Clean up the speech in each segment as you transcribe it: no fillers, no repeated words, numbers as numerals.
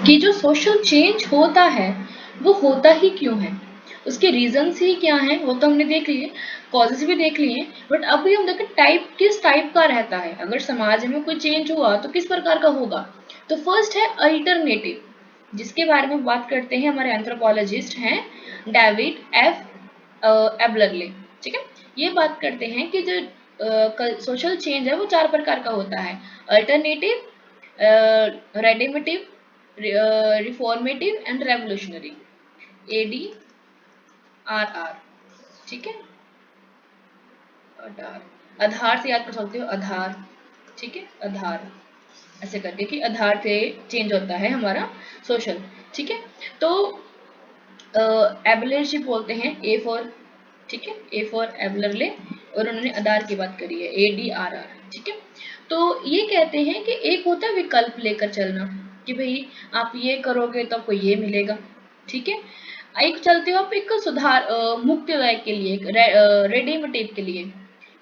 कि जो social change होता है वो होता ही क्यों है, उसके रीजंस ही क्या हैं वो तो हमने देख लिए, कॉजेज भी देख लिए, बट अभी हम देखें टाइप किस टाइप का रहता है, अगर समाज में कोई चेंज हुआ तो किस प्रकार का होगा। तो फर्स्ट है अल्टरनेटिव, जिसके बारे में बात करते हैं हमारे एंथ्रोपोलॉजिस्ट हैं डेविड एफ एबलरले। ठीक है, ये बात करते हैं कि जो सोशल चेंज है वो चार प्रकार का होता है, alternative, redemptive, reformative and revolutionary, ADRR। ठीक है, आधार, आधार से याद कर सकते हो, आधार। ठीक है, आधार ऐसे करके कि आधार से चेंज होता है हमारा सोशल। ठीक है, तो एबलर जी बोलते हैं ए फॉर, ठीक है, ए फॉर एबलरले, और उन्होंने आधार की बात करी है ADRR। ठीक है, तो ये कहते हैं कि एक होता है विकल्प लेकर चलना, कि भाई आप ये करोगे तो आपको ये मिलेगा। ठीक है, एक चलते हो आप एक सुधार मुक्तिदायक के लिए, रेडिमेटिव के लिए,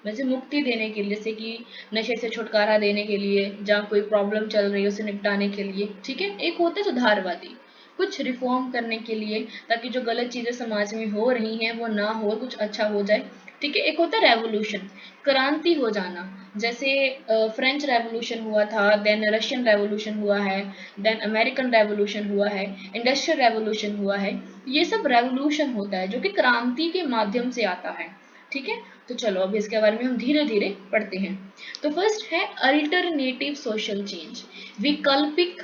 वैसे मुक्ति देने के लिए, जैसे कि नशे से छुटकारा देने के लिए, जहाँ कोई प्रॉब्लम चल रही है उसे निपटाने के लिए। ठीक है, एक होता है सुधारवादी, कुछ रिफॉर्म करने के लिए, ताकि जो गलत चीजें समाज में हो रही हैं वो ना हो, कुछ अच्छा हो जाए। ठीक है, एक होता है रेवोल्यूशन, क्रांति हो जाना, जैसे फ्रेंच रेवोल्यूशन हुआ था, देन रशियन रेवोल्यूशन हुआ है, देन अमेरिकन रेवोल्यूशन हुआ है, इंडस्ट्रियल रेवोल्यूशन हुआ है। ये सब रेवोल्यूशन होता है जो कि क्रांति के माध्यम से आता है। ठीक है, तो चलो अब इसके बारे में हम धीरे धीरे पढ़ते हैं। तो फर्स्ट है अल्टरनेटिव सोशल चेंज, विकल्पिक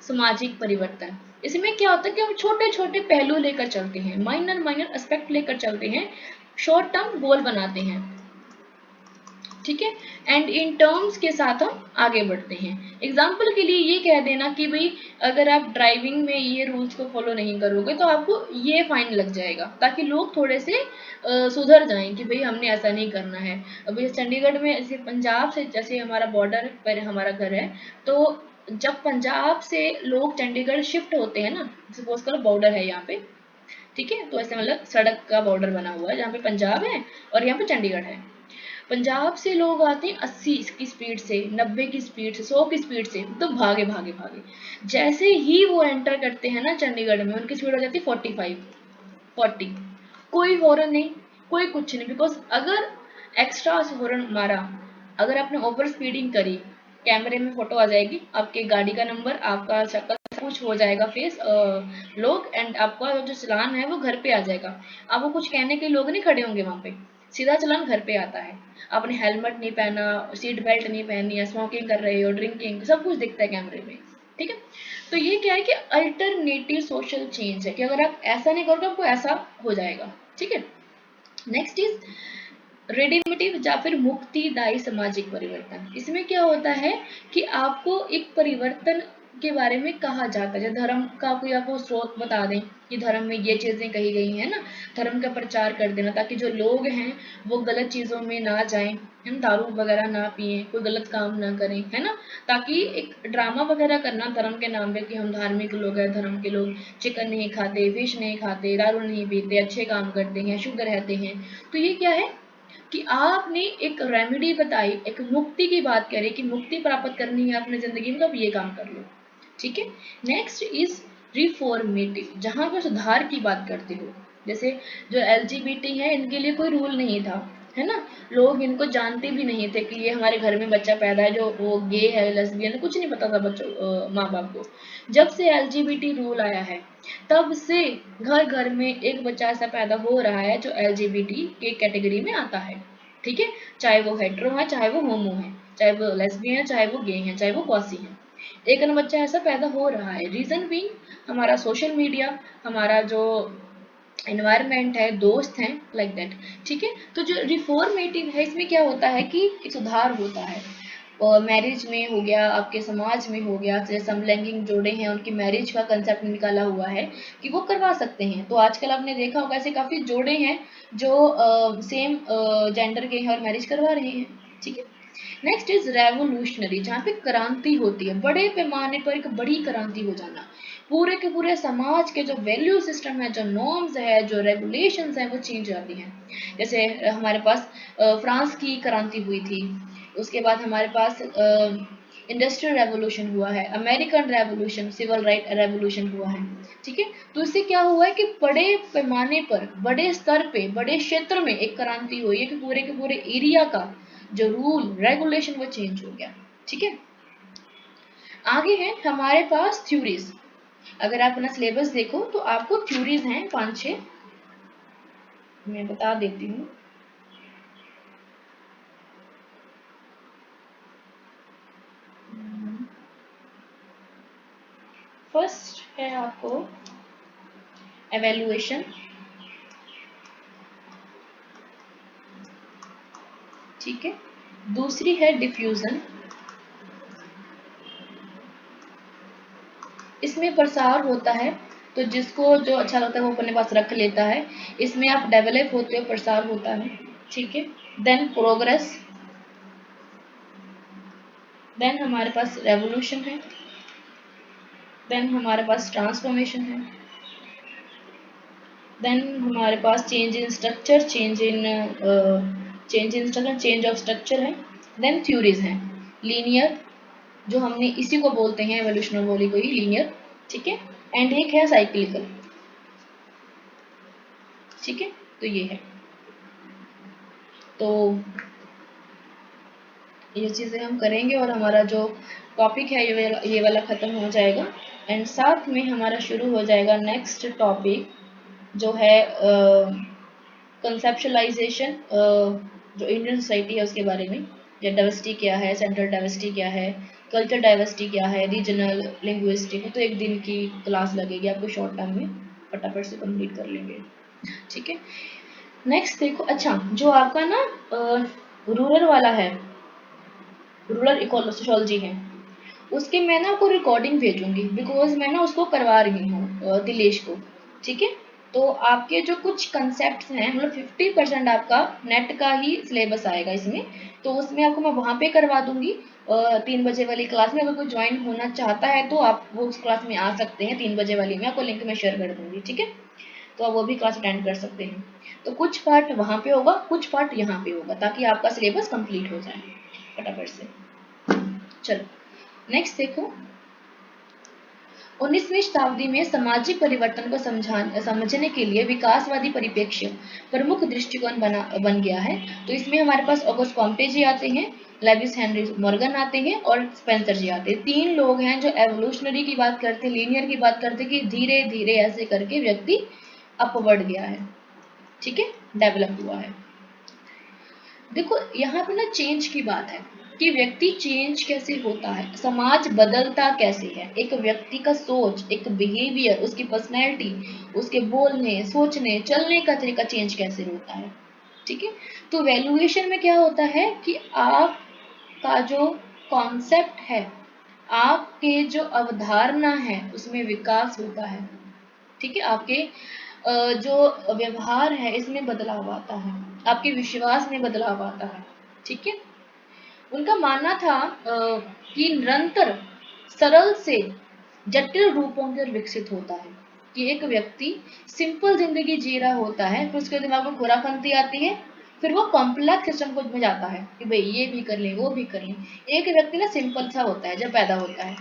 सामाजिक परिवर्तन। इसमें क्या होता है कि हम छोटे छोटे पहलू लेकर चलते हैं, माइनर माइनर एस्पेक्ट लेकर चलते हैं, शॉर्ट टर्म गोल बनाते हैं। ठीक है, एंड इन टर्म्स के साथ हम आगे बढ़ते हैं। एग्जाम्पल के लिए ये कह देना कि भाई अगर आप ड्राइविंग में ये रूल्स को फॉलो नहीं करोगे तो आपको ये फाइन लग जाएगा, ताकि लोग थोड़े से सुधर जाएं कि भाई हमने ऐसा नहीं करना है। अभी चंडीगढ़ में, ऐसे पंजाब से, जैसे हमारा बॉर्डर पर हमारा घर है, तो जब पंजाब से लोग चंडीगढ़ शिफ्ट होते हैं ना, सपोज करो बॉर्डर है यहाँ पे, ठीक है, तो ऐसे मतलब सड़क का बॉर्डर बना हुआ है जहाँ पे पंजाब है और यहाँ पे चंडीगढ़ है। पंजाब से लोग आते हैं 80 की स्पीड से, 90 की स्पीड से, 100 की स्पीड से, तो भागे भागे भागे, जैसे ही वो एंटर करते हैं ना चंडीगढ़ में, उनकी स्पीड हो जाती है 45, 40, कोई हॉर्न नहीं, कोई कुछ नहीं, बिकॉज अगर एक्स्ट्रा हॉर्न मारा, अगर आपने ओवर स्पीडिंग करी, कैमरे में फोटो आ जाएगी, आपके गाड़ी का नंबर, आपका शक्ल, कुछ हो जाएगा फेस लोग, एंड आपका जो चलान है वो घर पे आ जाएगा। आपको कुछ कहने के लोग नहीं खड़े होंगे वहां पे, सीधा चलान घर पे आता है। आपने हेलमेट नहीं पहना, सीट बेल्ट नहीं पहनी है, स्मोकिंग कर रहे हो, ड्रिंकिंग, सब कुछ दिखता है कैमरे में। ठीक है, तो ये क्या है कि अल्टरनेटिव सोशल चेंज है, कि अगर आप ऐसा नहीं करोगे आपको ऐसा हो जाएगा। ठीक है, नेक्स्ट इज रेडिमेटिव या फिर मुक्तिदायी सामाजिक परिवर्तन। इसमें क्या होता है कि आपको एक परिवर्तन के बारे में कहा जाता है, जैसे धर्म का कोई आपको स्रोत बता दें कि धर्म में ये चीजें कही गई हैं ना, धर्म का प्रचार कर देना, ताकि जो लोग हैं वो गलत चीजों में ना जाएं, है ना, दारू वगैरह ना पिए, कोई गलत काम ना करें, है ना, ताकि एक ड्रामा वगैरह करना धर्म के नाम पे कि हम धार्मिक लोग हैं, धर्म के लोग चिकन नहीं खाते, फिश नहीं खाते, दारू नहीं पीते, अच्छे काम करते हैं, शुद्ध रहते हैं। तो ये क्या है कि आपने एक रेमेडी बताई, एक मुक्ति की बात करें कि मुक्ति प्राप्त करनी है अपनी जिंदगी में, तो आप ये काम कर लो। ठीक है, नेक्स्ट इज रिफॉर्मेटिव, जहां पर सुधार की बात करते हो, जैसे जो LGBT है इनके लिए कोई रूल नहीं था, है ना, लोग इनको जानते भी नहीं थे कि ये हमारे घर में बच्चा पैदा है जो वो गे है, लेस्बियन है, कुछ नहीं पता था बच्चों माँ बाप को। जब से LGBT रूल आया है तब से घर घर में एक बच्चा ऐसा पैदा हो रहा है जो LGBT के कैटेगरी में आता है। ठीक है, चाहे वो हेट्रो है, चाहे वो होमो है, चाहे वो लेस्बियन है, चाहे वो गे है, चाहे वो कॉसी है, एक न बच्चा ऐसा पैदा हो रहा है। रीजन भी हमारा सोशल मीडिया, हमारा जो एनवायरनमेंट है, दोस्त हैं, लाइक दैट। ठीक है, तो जो रिफॉर्मेटिव है इसमें क्या होता है कि एक सुधार होता है, और मैरिज में हो गया, आपके समाज में हो गया, जैसे समलैंगिक जोड़े हैं उनकी मैरिज का कंसेप्ट निकाला हुआ है कि वो करवा सकते हैं। तो आजकल आपने देखा होगा ऐसे काफ़ी जोड़े हैं जो सेम जेंडर के हैं और मैरिज करवा रहे हैं। ठीक है, नेक्स्ट इज रेवोल्यूशनरी, जहाँ पे क्रांति होती है, बड़े पैमाने पर एक बड़ी क्रांति हो जाना, पूरे के पूरे समाज के जो वैल्यू सिस्टम है, जो नॉर्म्स है, जो रेगुलेशंस हैं वो चेंज आती हैं। जैसे हमारे पास फ्रांस की क्रांति हुई थी, उसके बाद हमारे पास इंडस्ट्रियल रेवोल्यूशन हुआ है, American revolution, civil right revolution हुआ है। ठीक है, तो इससे क्या हुआ है कि बड़े पैमाने पर, बड़े स्तर पे, बड़े क्षेत्र में एक क्रांति हुई है कि पूरे के पूरे एरिया का जो रूल रेगुलेशन वो चेंज हो गया। ठीक है, आगे है हमारे पास थ्योरीज। अगर आप अपना सिलेबस देखो तो आपको थ्योरीज हैं 5-6, मैं बता देती हूँ। फर्स्ट है आपको एवेल्युएशन, ठीक है। दूसरी है डिफ्यूजन, इसमें प्रसार होता है, तो जिसको जो अच्छा लगता है वो अपने पास रख लेता है। इसमें आप डेवलप होते हो, प्रसार होता है। ठीक है, देन प्रोग्रेस, देन हमारे पास रेवोल्यूशन है, देन हमारे पास ट्रांसफॉर्मेशन है, देन हमारे पास change in structure, change of structure है, देन थ्योरीज हैं लीनियर, जो हमने इसी को बोलते हैं एवोल्यूशनल वॉली को ही लीनियर। ठीक है, एंड एक है साइक्लिकल। ठीक है, तो ये है, तो ये चीज़ें हम करेंगे और हमारा जो टॉपिक है ये वाला ख़त्म हो जाएगा। एंड साथ में हमारा शुरू हो जाएगा नेक्स्ट टॉपिक, जो है कंसेप्शलाइजेशन, जो इंडियन सोसाइटी है उसके बारे में, या डाइवर्सिटी क्या है, सेंट्रल डाइवर्सिटी क्या है, कल्चर डाइवर्सिटी क्या है, रीजनल लिंग्विस्टिक। तो एक दिन की क्लास लगेगी आपको, शॉर्ट टाइम में फटाफट से कंप्लीट कर लेंगे। ठीक है, नेक्स्ट देखो, अच्छा जो आपका ना रूरल वाला है, रूरल सोशोलॉजी है, उसके मैं ना आपको रिकॉर्डिंग भेजूंगी, बिकॉज मैं ना उसको करवा रही हूँ दिलेश को। ठीक है, तो आपके जो कुछ कंसेप्ट हैं, मतलब 50% आपका नेट का ही सिलेबस आएगा इसमें, तो उसमें आपको मैं वहाँ पे करवा दूंगी 3 बजे वाली क्लास में। अगर कोई ज्वाइन होना चाहता है तो आप वो उस क्लास में आ सकते हैं, 3 बजे वाली में आपको लिंक में शेयर कर दूंगी। ठीक है, तो आप वो भी क्लास अटेंड कर सकते हैं। तो कुछ पार्ट वहाँ पे होगा, कुछ पार्ट यहाँ पे होगा, ताकि आपका सिलेबस कंप्लीट हो जाए फटाफट से। चलो नेक्स्ट देखो, 19वीं शताब्दी में सामाजिक परिवर्तन को समझने के लिए विकासवादी परिप्रेक्ष्य प्रमुख दृष्टिकोण बन गया है। तो इसमें हमारे पास ऑगस्ट कॉम्टे जी आते हैं, लेविस हेनरी मॉर्गन आते हैं और स्पेंसर जी आते हैं। 3 लोग हैं जो एवोल्यूशनरी की बात करते हैं, लीनियर की बात करते हैं कि धीरे धीरे ऐसे करके व्यक्ति अपवर्ड गया है। ठीक है, डेवलप हुआ है। देखो यहाँ पे ना चेंज की बात है कि व्यक्ति चेंज कैसे होता है, समाज बदलता कैसे है, एक व्यक्ति का सोच, एक बिहेवियर, उसकी पर्सनैलिटी, उसके बोलने, सोचने, चलने का तरीका चेंज कैसे होता है। ठीक है, तो वैल्यूएशन में क्या होता है कि आपका जो कॉन्सेप्ट है, आपके जो अवधारणा है, उसमें विकास होता है। ठीक है, आपके जो व्यवहार है इसमें बदलाव आता है, आपके विश्वास में बदलाव आता है। ठीक है, उनका मानना था कि निरंतर सरल से जटिल रूपों में विकसित होता है, कि एक व्यक्ति सिंपल जिंदगी जी रहा होता है, फिर उसके दिमाग में खुराफंती आती है, फिर वो कॉम्प्लेक्स सिस्टम को में जाता है कि भाई ये भी कर लें, वो भी कर लें। एक व्यक्ति ना सिंपल सा होता है जब पैदा होता है,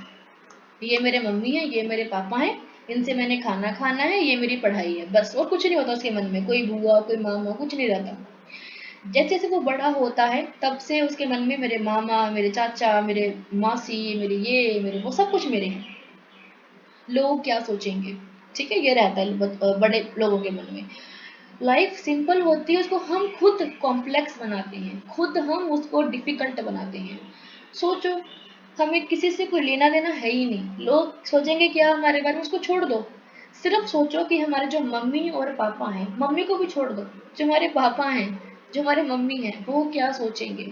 ये मेरे मम्मी है, ये मेरे पापा हैं, इनसे मैंने खाना खाना है, ये मेरी पढ़ाई है, बस। और कुछ नहीं होता उसके मन में, कोई बुआ, कोई मामा, कुछ नहीं रहता। जैसे जैसे वो बड़ा होता है तब से उसके मन में मेरे मामा, मेरे चाचा, मेरे मासी, मेरे ये, मेरे वो, सब कुछ मेरे हैं, लोग क्या सोचेंगे। ठीक है, ये रहता है बड़े लोगों के मन में। लाइफ सिंपल होती है, उसको हम खुद कॉम्प्लेक्स बनाते हैं, खुद हम उसको डिफिकल्ट बनाते हैं। सोचो, हमें किसी से कोई लेना देना है ही नहीं, लोग सोचेंगे क्या हमारे बारे में, उसको छोड़ दो। सिर्फ सोचो कि हमारे जो मम्मी और पापा हैं, मम्मी को भी छोड़ दो, जो हमारे पापा हैं, जो हमारे मम्मी हैं, वो क्या सोचेंगे,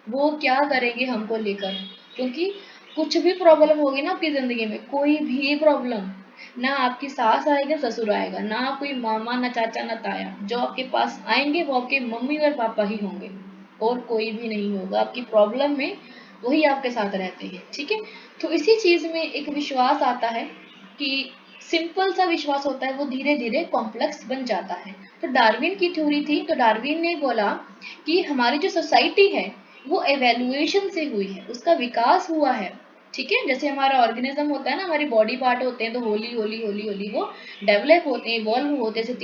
वो क्या करेंगे हमको लेकर। क्योंकि कुछ भी प्रॉब्लम होगी ना आपकी ज़िंदगी में, कोई भी प्रॉब्लम, ना आपकी सास आएगा, ससुर आएगा, ना कोई मामा, ना चाचा, ना ताया, जो आपके पास आएंगे वो आपके मम्मी और पापा ही होंगे, और कोई भी नहीं होगा आपकी प्रॉब्लम में, वही आपके साथ रहते हैं। ठीक है, तो इसी चीज़ में एक विश्वास आता है कि सिंपल सा विश्वास होता है, वो धीरे धीरे कॉम्प्लेक्स बन जाता है। तो डार्विन की थ्योरी थी, तो डार्विन ने बोला कि हमारी जो सोसाइटी है वो एवेल्युएशन से हुई है, उसका विकास हुआ है। ठीक है, जैसे हमारा ऑर्गेनिज्म होता है ना, हमारी बॉडी पार्ट होते हैं, तो होली होली होली होली वो डेवलप होते हैं, इवॉल्व होते हैं। जैसे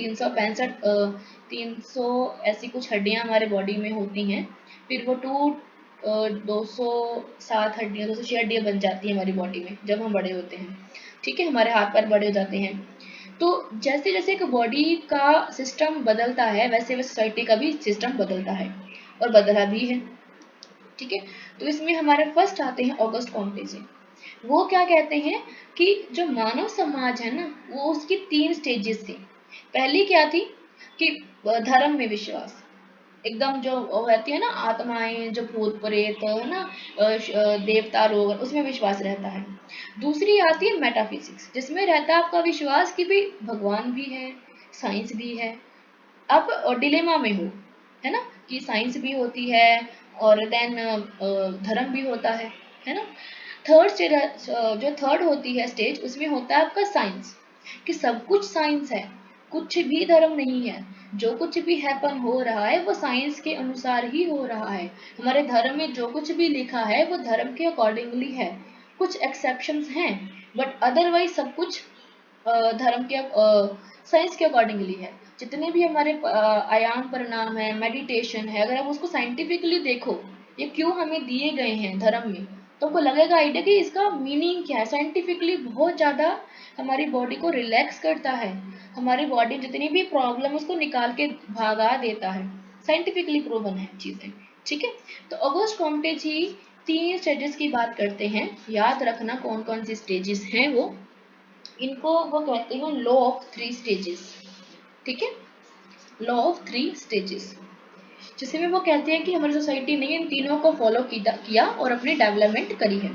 365 ऐसी कुछ हड्डियां हमारे बॉडी में होती हैं, फिर वो 207 हड्डियां, 206 हड्डियां बन जाती हैं हमारी बॉडी में जब हम बड़े होते हैं। ठीक है, हमारे हाथ पैर बड़े हो जाते हैं। तो जैसे जैसे एक बॉडी का सिस्टम बदलता है, वैसे वैसे सोसाइटी का भी सिस्टम बदलता है, और बदला भी है। ठीक है, तो इसमें हमारे फर्स्ट आते हैं ऑगस्ट कॉम्टे जी। वो क्या कहते हैं कि जो मानव समाज है ना, वो उसकी 3 स्टेजेस थी। पहली क्या थी कि धर्म में विश्वास, एकदम जो रहती है ना आत्माएं, जो भूत प्रेत है ना, देवता लोग, उसमें विश्वास रहता है। दूसरी आती है मेटाफिजिक्स, जिसमें रहता है आपका विश्वास कि भाई भगवान भी है, साइंस भी है। आप डिलेमा में हो, है ना, कि साइंस भी होती है और देन धर्म भी होता है ना। थर्ड स्टेज, जो थर्ड होती है स्टेज, उसमें होता है आपका साइंस, कि सब कुछ साइंस है, कुछ भी धर्म नहीं है। जो कुछ भी हैपन हो रहा है वो साइंस के अनुसार ही हो रहा है। हमारे धर्म में जो कुछ भी लिखा है वो धर्म के अकॉर्डिंगली है। कुछ एक्सेप्शंस हैं, बट अदरवाइज सब कुछ धर्म के साइंस के अकॉर्डिंगली है। जितने भी हमारे आयाम परिणाम है, मेडिटेशन है, अगर आप उसको साइंटिफिकली देखो, ये क्यों हमें दिए गए हैं धर्म में, तो आपको लगेगा आइडिया कि इसका मीनिंग क्या है। साइंटिफिकली बहुत ज़्यादा हमारी बॉडी को रिलैक्स करता है, हमारी बॉडी जितनी भी प्रॉब्लम उसको निकाल के भागा देता है। साइंटिफिकली प्रूवन है चीज़ें। ठीक है, तो ऑगस्ट कॉम्टे जी 3 स्टेजेस की बात करते हैं। याद रखना कौन कौन सी स्टेजेस हैं वो। इनको वो कहते हैं लॉ ऑफ 3 स्टेजेस। ठीक है, लॉ ऑफ 3 स्टेजेस, जिसमें वो कहते हैं कि हमारी सोसाइटी ने इन तीनों को फॉलो किया और अपनी डेवलपमेंट करी है।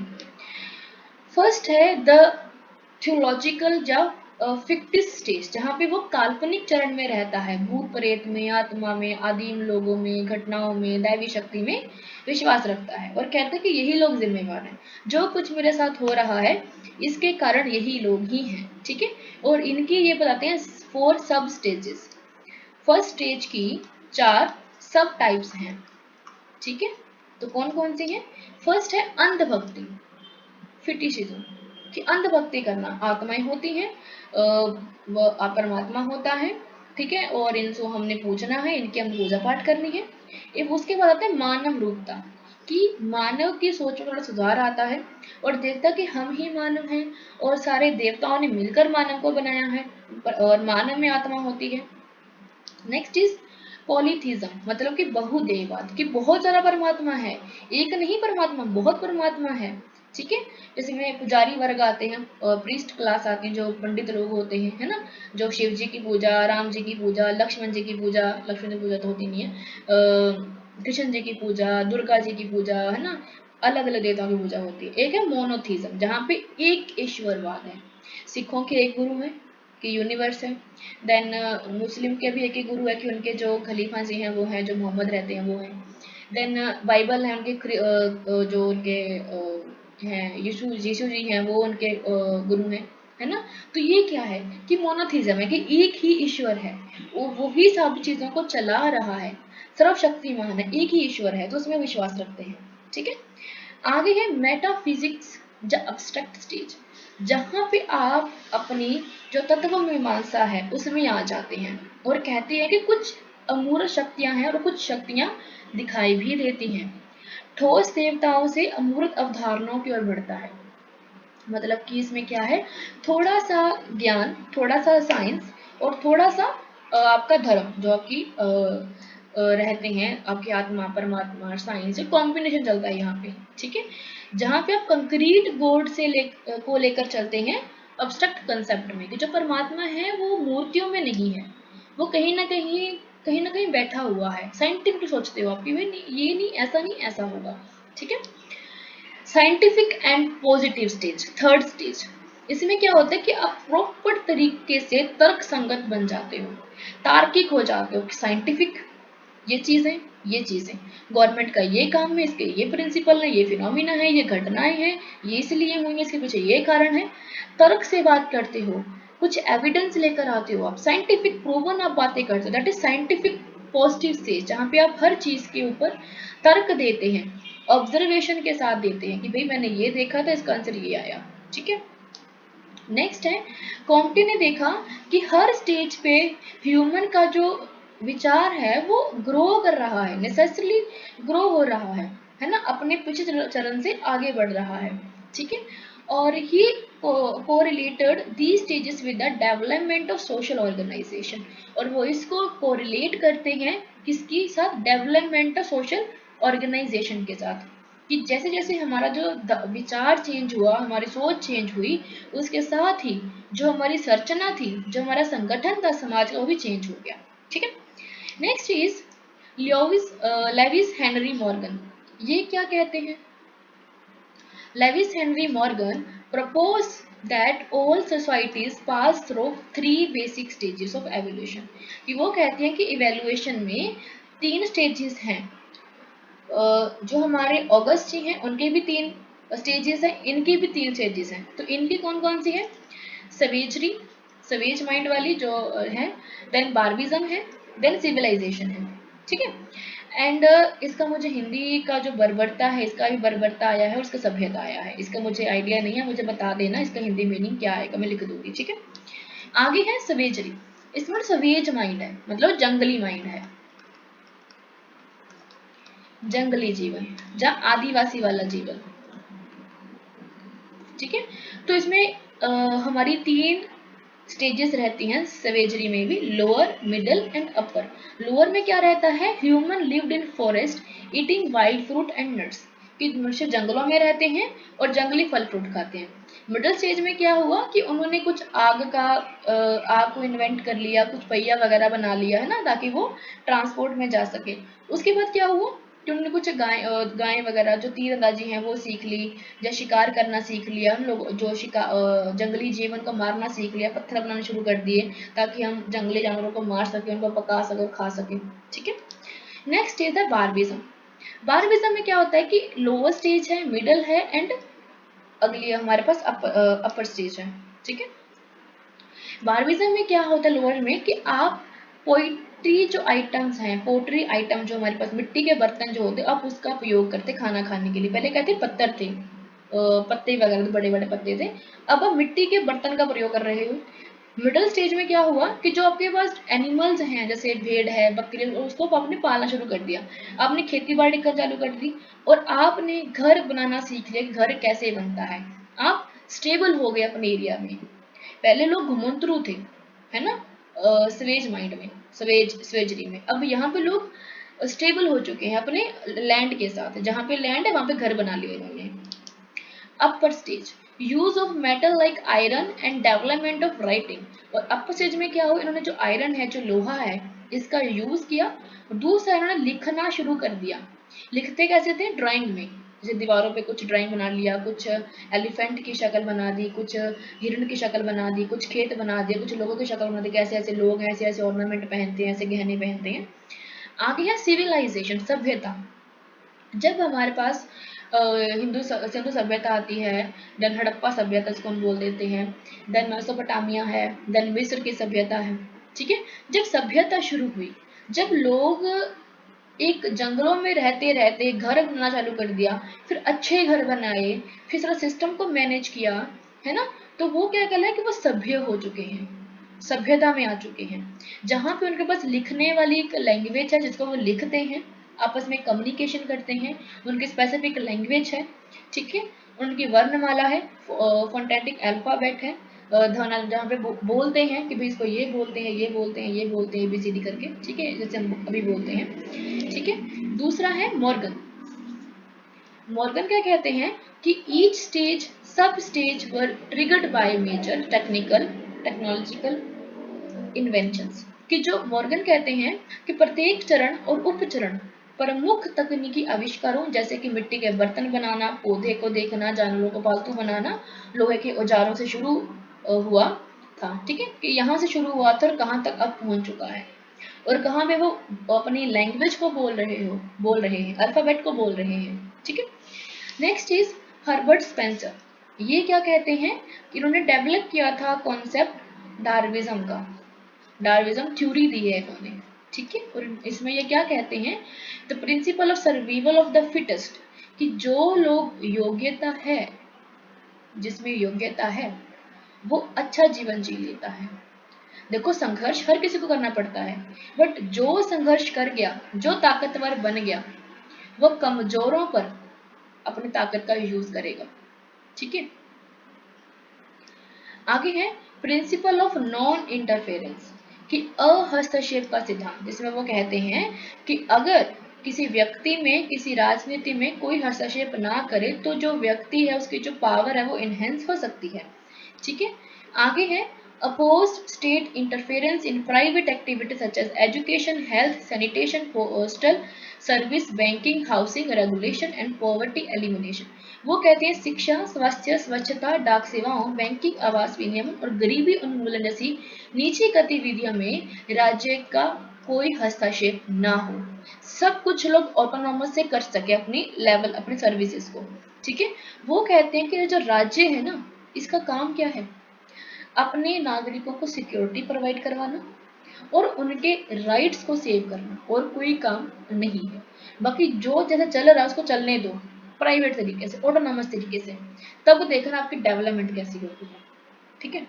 फर्स्ट है द थियोलॉजिकल या फिक्टिस स्टेज, जहाँ पे वो काल्पनिक चरण में रहता है, भूत प्रेत में, आत्मा में, आदिम लोगों में, घटनाओं में, दैवी शक्ति में विश्वास रखता है और कहता है कि यही लोग जिम्मेवार हैं, जो कुछ मेरे साथ हो रहा है इसके कारण यही लोग ही हैं। ठीक है, और इनकी ये बताते हैं 4 सब स्टेजेस। फर्स्ट स्टेज की 4 सब टाइप्स हैं। ठीक है, तो कौन कौन सी हैं? फर्स्ट है अंधभक्ति, फिटिशिज्म, कि अंधभक्ति करना। आत्माएं होती हैं, परमात्मा होता है, ठीक है, और इनको हमने पूजना है, इनकी हम पूजा पाठ करनी है। एक उसके बाद आता है मानव रूपता, कि मानव की सोच में थोड़ा सुधार आता है और देखता कि हम ही मानव हैं और सारे देवताओं ने मिलकर मानव को बनाया है, और मानव में आत्मा होती है। नेक्स्ट इज पॉलीथीज्म, मतलब कि बहुदेववाद, कि बहुत सारा परमात्मा है, एक नहीं परमात्मा, बहुत परमात्मा है। ठीक है, जैसे में पुजारी वर्ग आते हैं, प्रीस्ट क्लास आते हैं, जो पंडित लोग होते हैं, है ना, जो शिव जी की पूजा, राम जी की पूजा, लक्ष्मण जी की पूजा, लक्ष्मण जी की पूजा तो होती नहीं है, कृष्ण जी की पूजा, दुर्गा जी की पूजा, है ना, अलग अलग देवताओं की पूजा होती है। एक है मोनोथीज्म, जहाँ पे एक ईश्वरवाद है। सिखों के एक गुरु है कि यूनिवर्स है। देन मुस्लिम के भी एक ही गुरु है कि उनके जो खलीफा जी हैं वो हैं, जो मोहम्मद रहते हैं वो हैं। देन बाइबल है उनके, जो उनके हैं यीशु यीशु जी हैं, वो उनके गुरु हैं, है ना। तो ये क्या है कि मोनोथीज्म है, कि एक ही ईश्वर है, वो ही सब चीज़ों को चला रहा है, सर्वशक्तिमान है, एक ही ईश्वर है, तो उसमें विश्वास रखते हैं। ठीक है, आगे है मेटाफिजिक्स, द अब्स्ट्रैक्ट स्टेज, जहाँ पे आप अपनी जो तत्व मीमांसा है उसमें आ जाते हैं और कहते हैं कि कुछ अमूर्त शक्तियां हैं और कुछ शक्तियां दिखाई भी देती हैं। ठोस देवताओं से अमूर्त अवधारणाओं की ओर बढ़ता है। मतलब कि इसमें क्या है, थोड़ा सा ज्ञान, थोड़ा सा साइंस और थोड़ा सा आपका धर्म, जो आपकी रहते हैं, आपकी आत्मा, परमात्मा, साइंस, कॉम्बिनेशन चलता है यहाँ पे। ठीक है, जहाँ पे आप कंक्रीट बोर्ड से को लेकर चलते हैं अब्स्ट्रक्ट कंसेप्ट में, कि जो परमात्मा है वो मूर्तियों में नहीं है, वो कहीं ना कहीं बैठा हुआ है। साइंटिफिक सोचते हो आप कि भाई ये नहीं, ऐसा नहीं, ऐसा होगा। ठीक है, scientific and positive stage, third stage, इसमें क्या होता है कि आप प्रॉपर तरीके से तर्क संगत बन जाते हो, तार्किक हो जाते हो, कि साइंटिफिक ये चीजें, ये चीजें, गवर्नमेंट का ये काम है, इसके ये प्रिंसिपल है, ये फिनोमिना है, ये घटनाएं हैं, ये इसलिए हुई है, इसके पीछे ये कारण है। तर्क से बात करते हो, कुछ एविडेंस लेकर आते हो, आप साइंटिफिक प्रूवन आप बातें करते हो, that is scientific positive stage, जहाँ पे आप हर चीज के ऊपर तर्क देते हैं, ऑब्जर्वेशन के साथ देते हैं कि भाई मैंने ये देखा था, इसका आंसर ये आया। ठीक है, नेक्स्ट है, कॉम्टे ने देखा कि हर स्टेज पे ह्यूमन का जो विचार है वो ग्रो कर रहा है, नेसेसरली ग्रो हो रहा है ना, अपने पिछले चरण से आगे बढ़ रहा है। ठीक है, और he correlated the stages with the development of social organisation, और वो इसको कोरिलेट करते हैं किसके साथ, डेवलपमेंट ऑफ सोशल ऑर्गेनाइजेशन के साथ, कि जैसे जैसे हमारा जो विचार चेंज हुआ, हमारी सोच चेंज हुई, उसके साथ ही जो हमारी संरचना थी, जो हमारा संगठन था समाज का, वो भी चेंज हो गया। ठीक है, next is Lewis Henry Morgan. ये क्या कहते हैं, Lewis Henry Morgan propose that all societies pass through 3 basic stages of evolution, कि वो कहते हैं कि इवेल्युएशन में 3 स्टेजेस हैं। जो हमारे ऑगस्ट जी हैं उनके भी 3 स्टेजेस हैं, इनकी भी 3 स्टेजेस हैं। तो इनकी कौन कौन सी है, सवेजरी, सवेज माइंड वाली जो है, देन बार्बिज्म है, देन सिविलाइजेशन है। ठीक है, एंड इसका मुझे हिंदी का जो बर्बरता है, इसका भी बर्बरता आया है और इसका सभ्यता आया है, इसका मुझे आइडिया नहीं है, मुझे बता देना इसका हिंदी मीनिंग क्या आएगा, मैं लिख दूंगी। ठीक है, आगे है सवेजरी, इसमें सवेज माइंड है, मतलब जंगली माइंड है, जंगली जीवन, जहाँ आदिवासी वाला जीवन। ठीक है, तो इसमें हमारी 3 स्टेजेस रहती हैं सवेजरी में भी, lower, middle and upper. Lower में क्या रहता है, human lived in forest eating wild fruit and nuts, कि मनुष्य जंगलों में रहते हैं और जंगली फल फ्रूट खाते हैं। मिडल स्टेज में क्या हुआ कि उन्होंने कुछ आग को इन्वेंट कर लिया, कुछ पहिया वगैरह बना लिया है ना, ताकि वो ट्रांसपोर्ट में जा सके। उसके बाद क्या हुआ कि उन्होंने कुछ गाय वगैरह जो तीरंदाजी हैं वो सीख ली, या शिकार करना सीख लिया, हम लोग जो जंगली जीवन को मारना सीख लिया, पत्थर बनाने शुरू कर दिए ताकि हम जंगली जानवरों को मार सके, उनको पका सके और खा सके। ठीक है, नेक्स्ट इज द बार्बिज्म। बार्बिज्म में क्या होता है कि लोअर स्टेज है, मिडल है एंड अगली हमारे पास अपर स्टेज है। ठीक है, बार्बिज्म में क्या होता है लोअर में, कि आप पोइट्री जो आइटम्स हैं, पोट्री आइटम जो हमारे पास मिट्टी के बर्तन जो होते हैं, आप उसका उपयोग करते खाना खाने के लिए। पहले कहते पत्थर थे, पत्ते वगैरह बड़े बड़े पत्ते थे, अब आप मिट्टी के बर्तन का प्रयोग कर रहे हो। मिडिल स्टेज में क्या हुआ कि जो आपके पास एनिमल्स हैं, जैसे भेड़ है, बकरी, उसको आपने पालना शुरू कर दिया, आपने खेती बाड़ी कर चालू कर दी, और आपने घर बनाना सीख लिया, घर कैसे बनता है, आप स्टेबल हो गए अपने एरिया में। पहले लोग घुमंतरू थे, है ना, स्वेज माइंड में, स्वेजरी में। अब यहाँ पे लोग स्टेबल हो चुके हैं अपने लैंड के साथ, जहाँ पे लैंड है वहां पे घर बना लिए इन्होंने। Upper stage, use of metal like iron and development of writing. और अपर स्टेज में क्या हुआ, इन्होंने जो आयरन है, जो लोहा है, इसका यूज किया। दूसरा इन्होंने लिखना शुरू कर दिया। लिखते कैसे थे, ड्राइंग में, जैसे दीवारों पे कुछ ड्राइंग बना लिया, कुछ एलिफेंट की शक्ल बना दी, कुछ हिरण की शक्ल बना दी, कुछ खेत बना दिया, कुछ लोगों की शक्ल बना दी, कैसे ऐसे लोग हैं, ऐसे ऐसे ऑर्नामेंट पहनते हैं, ऐसे गहने पहनते हैं। आगे है सिविलाइजेशन, सभ्यता। जब हमारे पास सिंधु सभ्यता आती है, देन हड़प्पा सभ्यता इसको हम बोल देते हैं, देन मेसोपोटामिया है, देन मिस्र की सभ्यता है। ठीक है, जब सभ्यता शुरू हुई, जब लोग एक जंगलों में रहते रहते घर बनाना चालू कर दिया, फिर अच्छे घर बनाए, फिर सारा सिस्टम को मैनेज किया, है ना, तो वो क्या कहला है कि वो सभ्य हो चुके हैं, सभ्यता में आ चुके हैं, जहाँ पे उनके पास लिखने वाली एक लैंग्वेज है, जिसको वो लिखते हैं, आपस में कम्युनिकेशन करते हैं, उनकी स्पेसिफिक लैंग्वेज है। ठीक है, उनकी वर्णमाला है, फोनेटिक अल्फाबेट है, जहाँ पे बोलते हैं कि भाई इसको ये बोलते हैं, ये बोलते हैं, ये बोलते हैं, ABCD करके। ठीक है, जैसे हम अभी बोलते हैं। ठीक है, दूसरा है मॉर्गन। मॉर्गन क्या कहते हैं कि each stage sub stage were triggered by major technological inventions, कि जो मॉर्गन कहते हैं कि प्रत्येक चरण और उपचरण प्रमुख तकनीकी आविष्कारों, जैसे कि मिट्टी के बर्तन बनाना, पौधे को देखना, जानवरों को पालतू बनाना, लोहे के औजारों से शुरू हुआ था। ठीक है, कि यहाँ से शुरू हुआ था और कहाँ तक अब पहुंच चुका है, और कहाँ पे वो अपनी लैंग्वेज को बोल रहे हैं, अल्फाबेट को बोल रहे हैं। ठीक है, नेक्स्ट इज हर्बर्ट स्पेंसर। ये क्या कहते हैं कि इन्होंने डेवलप किया था कॉन्सेप्ट डार्विज्म का, डार्विज्म थ्योरी दी है इन्होंने। ठीक है। और इसमें ये क्या कहते हैं, the principle of survival of the fittest, कि जो लोग योग्यता है, जिसमें योग्यता है वो अच्छा जीवन जी लेता है। देखो संघर्ष हर किसी को करना पड़ता है, बट जो संघर्ष कर गया, जो ताकतवर बन गया, वो कमजोरों पर अपनी ताकत का यूज करेगा। ठीक है। आगे है प्रिंसिपल ऑफ नॉन इंटरफेरेंस, कि अहस्तक्षेप का सिद्धांत, जिसमें वो कहते हैं कि अगर किसी व्यक्ति में, किसी राजनीति में कोई हस्तक्षेप ना करे तो जो व्यक्ति है उसकी जो पावर है वो इनहेंस हो सकती है। ठीक है। आगे है opposed state interference in private activities such as education, health, sanitation, postal service, banking, housing, regulation and poverty elimination। वो कहते हैं शिक्षा, स्वास्थ्य, स्वच्छता, डाक सेवाओं, बैंकिंग, आवास विनियमन और गरीबी उन्मूलन जैसी निजी गतिविधियों में राज्य का कोई हस्तक्षेप ना हो, सब कुछ लोग ऑटोनॉमस से कर सके अपनी लेवल, अपनी सर्विसेज को। ठीक है। वो कहते हैं कि जो राज्य है ना, इसका काम क्या है, अपने नागरिकों को सिक्योरिटी प्रोवाइड करवाना और उनके राइट्स को सेव करना, और कोई काम नहीं है। बाकी जो जैसे चल रहा है उसको चलने दो, प्राइवेट तरीके से, ऑटोनॉमस तरीके से, तब देखना आपकी डेवलपमेंट कैसी होती है। ठीक है।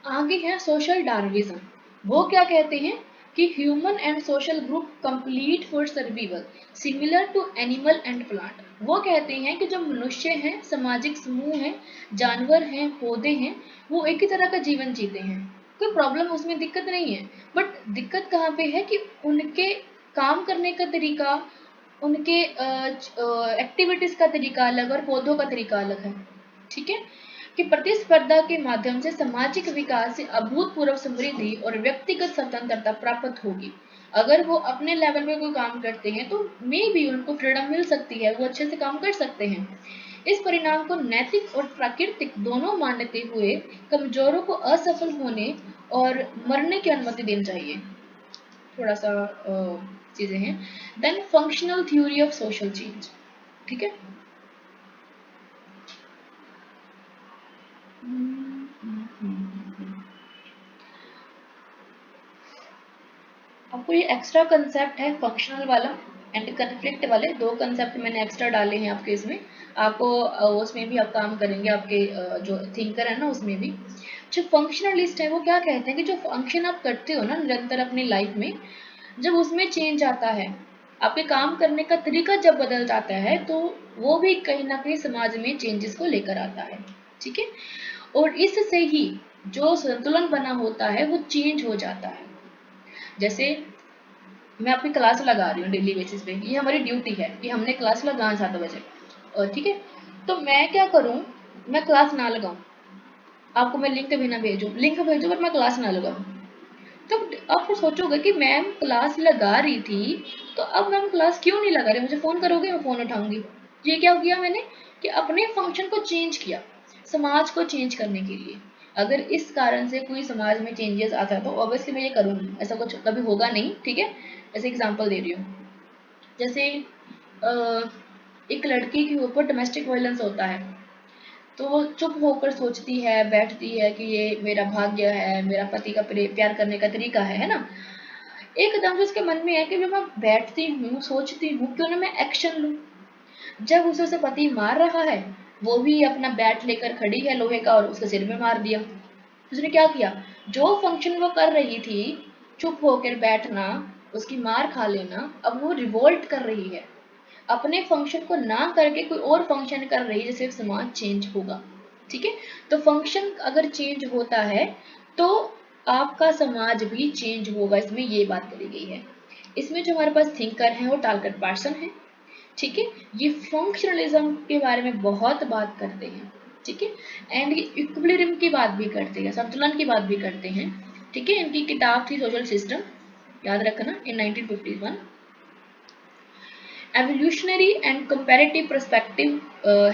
आगे है सोशल डार्विज्म। वो क्या कहते हैं कि human and social group complete for survival similar to animal and plant. वो कहते हैं कि जो मनुष्य हैं, सामाजिक समूह हैं, जानवर हैं, पौधे हैं, वो एक ही तरह का जीवन जीते हैं, कोई प्रॉब्लम उसमें दिक्कत नहीं है। बट दिक्कत कहाँ पे है कि उनके काम करने का तरीका, उनके एक्टिविटीज का तरीका अलग और पौधों का तरीका अलग है। ठीक है। कि प्रतिस्पर्धा के माध्यम से सामाजिक विकास से अभूतपूर्व समृद्धि और व्यक्तिगत स्वतंत्रता प्राप्त होगी। अगर वो अपने लेवल पे कोई काम करते हैं तो मे भी उनको फ्रीडम मिल सकती है, वो अच्छे से काम कर सकते हैं। इस परिणाम को नैतिक और प्राकृतिक दोनों मानते हुए कमजोरों को असफल होने और मरने की अनुमति देनी चाहिए। थोड़ा सा चीजें हैं। Then functional theory of social change. ठीक है। आपको ये एक्स्ट्रा कंसेप्ट है फंक्शनल वाला एंड कन्फ्लिक्ट वाले, दो कंसेप्ट मैंने एक्स्ट्रा डाले हैं आपके इसमें। आपको उसमें भी आप काम करेंगे, आपके जो थिंकर है ना उसमें भी। जो फंक्शनलिस्ट है वो क्या कहते हैं कि जो फंक्शन आप करते हो ना निरंतर अपनी लाइफ में, जब उसमें चेंज आता है, आपके काम करने का तरीका जब बदल जाता है, तो वो भी कहीं ना कहीं समाज में चेंजेस को लेकर आता है। ठीक है। और इससे ही जो संतुलन बना होता है वो चेंज हो जाता है। जैसे मैं अपनी क्लास लगा रही हूँ डेली बेसिस पे, ये हमारी ड्यूटी है कि हमने क्लास लगाना 7 बजे, और ठीक है, तो मैं क्या करूँ, मैं क्लास ना लगाऊं, आपको मैं लिंक भी ना भेजूं, लिंक भेजूं पर मैं क्लास ना लगाऊं, तो आप फिर सोचोगे कि मैम क्लास लगा रही थी, तो अब मैम क्लास क्यों नहीं लगा रही, मुझे फोन करोगे मैं फोन उठाऊंगी। ये क्या किया मैंने कि अपने फंक्शन को चेंज किया समाज को चेंज करने के लिए। अगर इस कारण से कोई समाज में चेंजेस आता है तो ऑब्वियसली मैं ये करूंगी, ऐसा कुछ कभी होगा नहीं। ठीक है। ऐसे एग्जांपल दे रही हूँ, जैसे एक लड़की के ऊपर डोमेस्टिक वायलेंस होता है, तो वो चुप होकर सोचती है, बैठती है कि ये मेरा भाग्य है, मेरा पति का प्यार करने का तरीका है ना। एकदम से उसके मन में है कि जब मैं बैठती हूँ, सोचती हूँ, क्यों ना मैं एक्शन लूँ। जब उसे उसका पति मार रहा है, वो भी अपना बैट लेकर खड़ी है लोहे का और उसके सिर में मार दिया। उसने क्या किया, जो फंक्शन वो कर रही थी, चुप होकर बैठना, उसकी मार खा लेना, अब वो रिवोल्ट कर रही है, अपने फंक्शन को ना करके कोई और फंक्शन कर रही है, जिससे समाज चेंज होगा। ठीक है। तो फंक्शन अगर चेंज होता है तो आपका समाज भी चेंज होगा, इसमें ये बात करी गई है। इसमें जो हमारे पास थिंकर है वो टालकट पार्सन है। ठीक है। ये फंक्शनलिज्म के बारे में बहुत बात करते हैं। ठीक है। एंड ये इक्विलिब्रियम की बात भी करते हैं, संतुलन की बात भी करते हैं। ठीक है। इनकी किताब थी सोशल सिस्टम, याद रखना, इन 1951। एवोल्यूशनरी एंड कंपैरेटिव पर्सपेक्टिव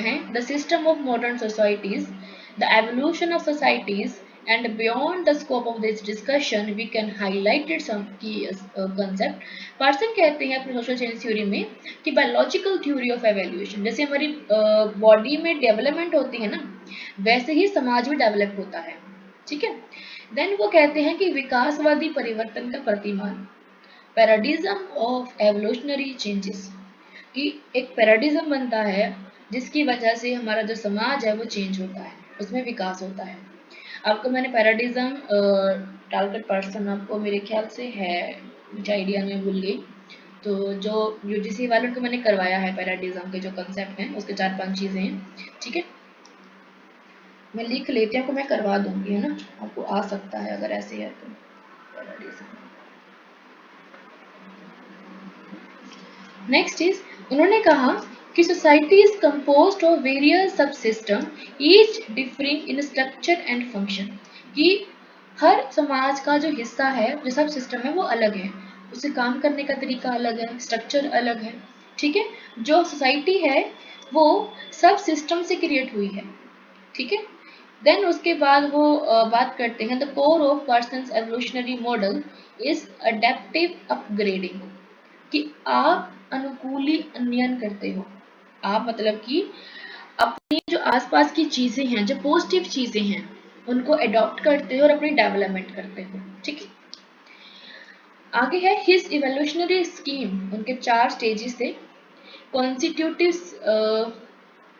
हैं the system of modern societies, the evolution of societies and beyond the scope of this discussion we can highlight some key concept। Person कहते हैं अपनी सोशल चेंज थ्योरी में कि biological theory of evolution, जैसे हमारी body में development होती है ना, वैसे ही समाज भी डेवलप होता है। ठीक है। देन वो कहते हैं कि विकासवादी परिवर्तन का प्रतिमान, पैराडिज्म ऑफ एवोल्यूशनरी चेंजेस, कि एक पैराडिज्म बनता है जिसकी वजह से हमारा जो समाज है वो चेंज होता है, उसमें विकास होता है। आपको मैंने पैराडिज्म, टारगेट पर्सन आपको मेरे ख्याल से है, मुझे आइडिया में भूल गई, तो जो यूजीसी वालों को मैंने करवाया है पैराडिज्म के जो कंसेप्ट हैं उसके 4-5 चीज़ें हैं, ठीक है। मैं लिख लेती हूँ, आपको मैं करवा दूंगी, है ना, आपको आ सकता है अगर ऐसे है तो। पैराडिज्म नेक्स्ट इज, उन्होंने कहा कि society is composed of various sub system each differing in structure and function, कि हर समाज का जो हिस्सा है, जो सब सिस्टम है वो अलग है, उसे काम करने का तरीका अलग है, स्ट्रक्चर अलग है, ठीक है। जो सोसाइटी है वो सब सिस्टम से क्रिएट हुई है, ठीक है। देन उसके बाद वो बात करते हैं, the core of persons evolutionary model is adaptive upgrading, कि आप अनुकूली उन्नयन करते हो। आप मतलब कि अपनी जो आसपास की चीजें हैं, जो पॉजिटिव चीजें हैं, उनको अडॉप्ट करते हो और अपनी डेवलपमेंट करते हो, ठीक है। आगे है हिज इवोल्यूशनरी स्कीम, उनके 4 स्टेजेस थे। कॉन्स्टिट्यूटिव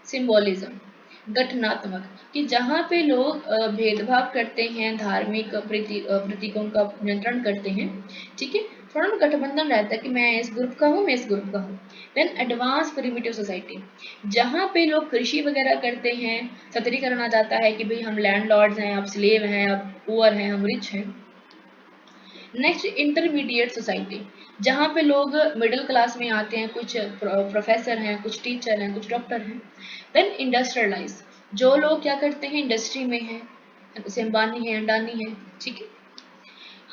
सिंबोलिज्म, गठनात्मक, कि जहाँ पे लोग भेदभाव करते हैं, धार्मिक प्रतीकों का नियंत्रण करते हैं, ठीक है, थोड़ा ना गठबंधन रहता है कि मैं इस ग्रुप का हूँ, मैं इस ग्रुप का हूँ। देन एडवांस प्रिमिटिव सोसाइटी, जहाँ पे लोग कृषि वगैरह करते हैं, सतरीकरण आ जाता है कि भाई हम लैंडलॉर्ड्स हैं, आप स्लेव हैं, आप पुअर हैं, हम रिच हैं। नेक्स्ट इंटरमीडिएट सोसाइटी, जहाँ पे लोग मिडिल क्लास में आते हैं, कुछ प्रोफेसर हैं, कुछ टीचर हैं, कुछ डॉक्टर हैं। देन इंडस्ट्रियलाइज, जो लोग क्या करते हैं, इंडस्ट्री में हैं, जैसे अंबानी है, अंडानी है, ठीक है।